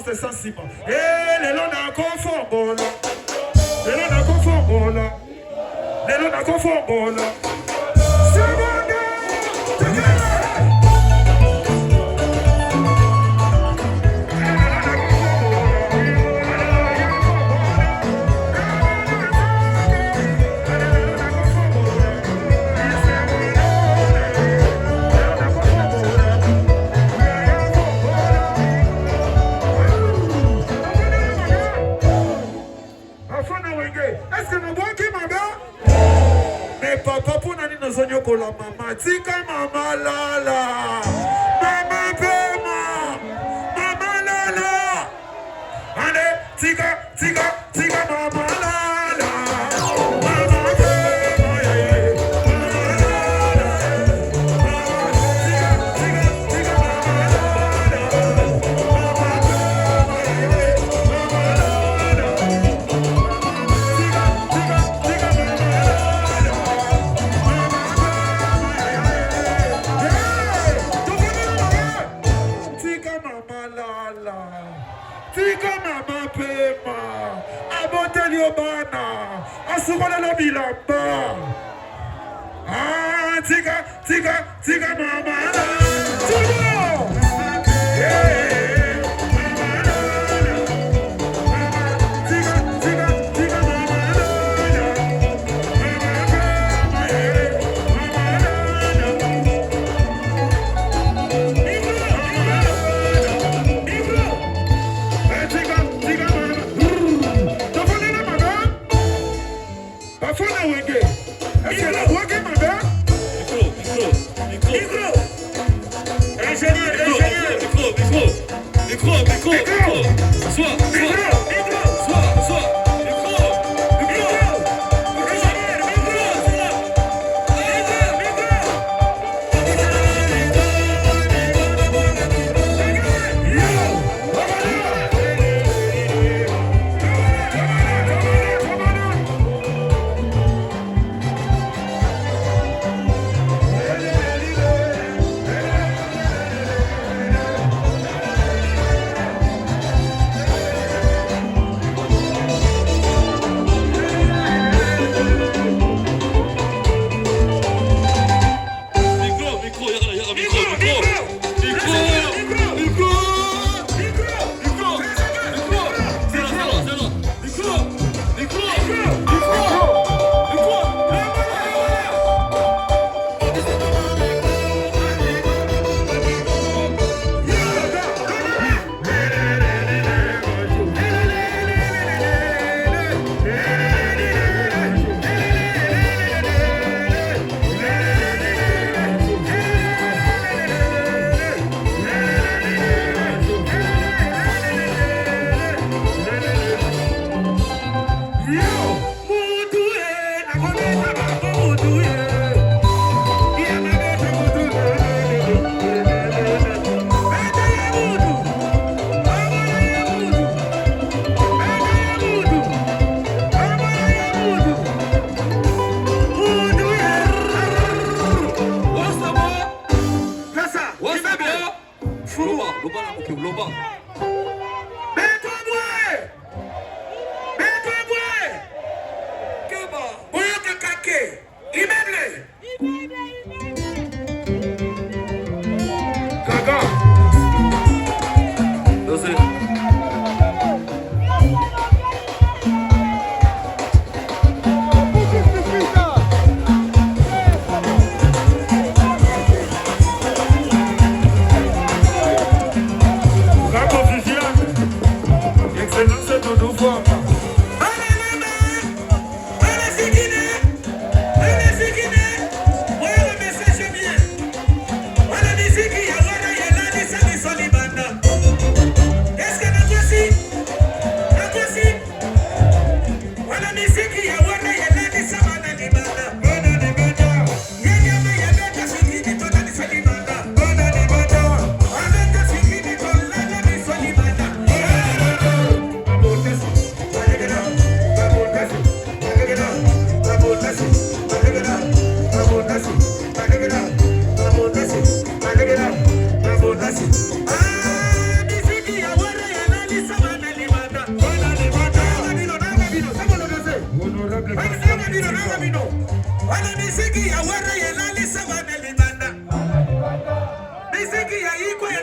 c'est sensible. Et les lots n'a qu'au fond, bon là. Les lots n'a qu'au fond, bon là. Les lots n'a qu'au fond, bon là. Est-ce que nous voyons qui m'a bien? Mais papa, pour nous nous sommes pour la maman. Tika maman lala. Maman pema. Maman lala. Allez, tika, tika, tika maman lala. Maman pema, yeah. Maman lala. Tika, tika, tika maman lala. Maman pema, yeah. Maman lala. Tika mama pema, aboteli obana, asukola la bilamba. Ah, tika, tika, tika mama la, tudo. Yeah, mama la, tika, tika, tika mama la, mama pema, yeah, Viviane.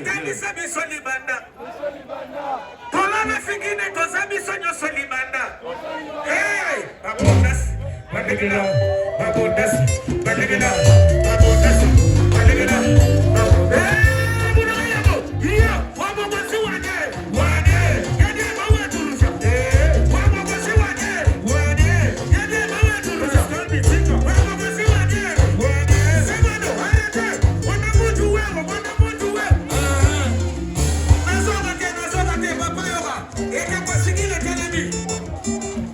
Tangisa biso libanda. Tolana fingine toza biso nyoso libanda. Hey, babondas, balegela, babondas, balegela, babondas, balegela. Hey, bunayabo, iya, wabo basi wane, wane, yede bawe turusha. Wabo basi wane, wane, yede bawe turusha. Wabo basi wane, wane. Semano, hayate, wana mutu wewe, wana mutu wewe. Nazoka te, papa yoga, eke kwa singile telebi.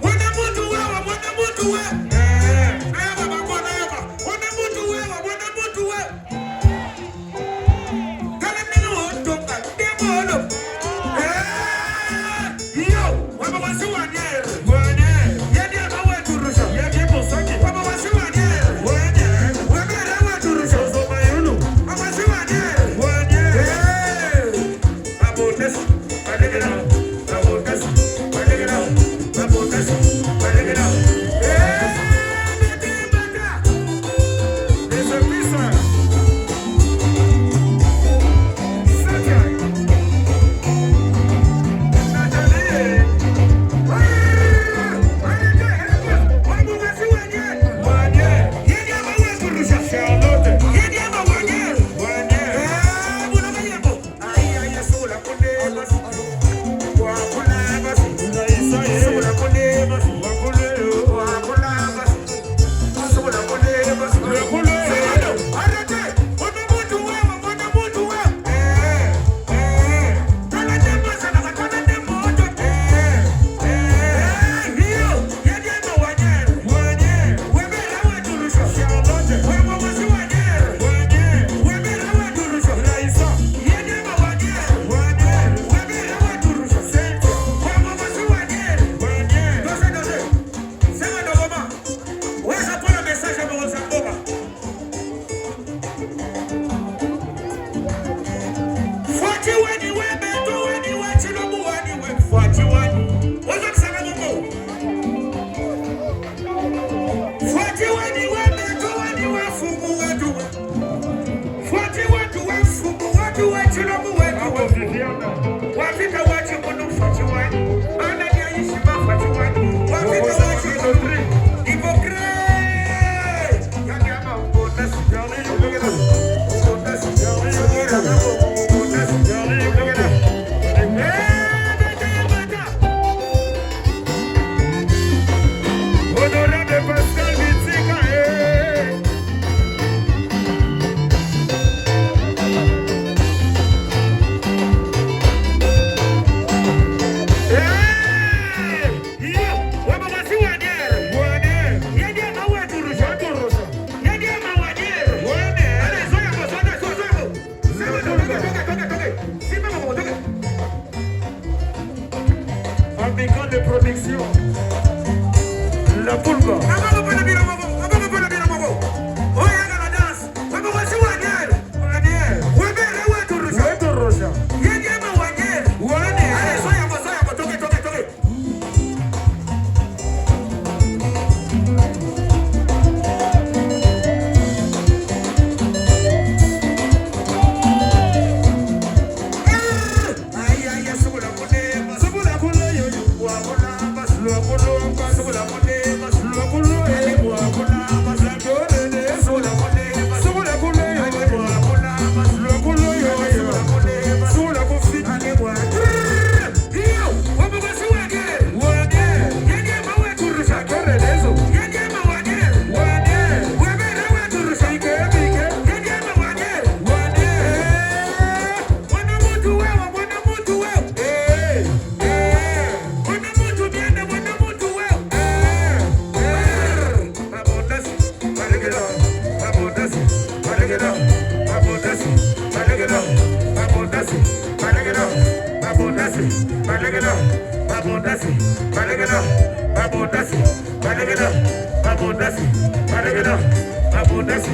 Wana mutu wewe, wana mutu wewe. Nayoga bako, nayoga, wana mutu wewe, wana mutu wewe. Kale minu otoka, demo olo. Yo, wabo basi wane, wane, yede bawe turusha. Yede bosaki, wabo basi wane, wane, wabere wa turusha. Zoma yulu, wabo basi wane, wane. Babondas, balegela, babondas, balegela, babondas, balegela. Bata. Essa missa. Satia. Nathalie. Wabo basi wane, wane. Yede bawe turusha. Charlotte. Yede bawe wane, wane. Bunaka yebo. Ai sula kunde basi. Wa kula basi. Sula kunde basi. Wa kule yo. Wa kula basi. Sula kunde basi. Wa kule. Arate. Wana mutu wewe, wana mutu wewe. Tala tembo sana katana tembo oto. Hiyo. Yede wane, wane. Webera wa turusha. Charlotte. Webo basi wane, wane. Webera wa turusha. Raisa. Yede wane, wane. Webera wa turusha. Sente. Webo basi wane, wane. Dose. Sema dogoma. Weza pona message ya mwanza mboga. Fuati wani webe to wani wachi lobu wani webe. Fuati wani. Waza kusanga mungu. Fuati wani webe to wani wafumu wadu. Fuati watu wafumu wadu wachi lobu wadu. Wafika wachi munu fuati wani. Ana ya ishi ma fuati wani. Wafika wachi munu. Hypocrite. Yani ama ubondas. Ubondas. Honorable Pascal Bitzika, fabricant de production, la Pulga. Abundance,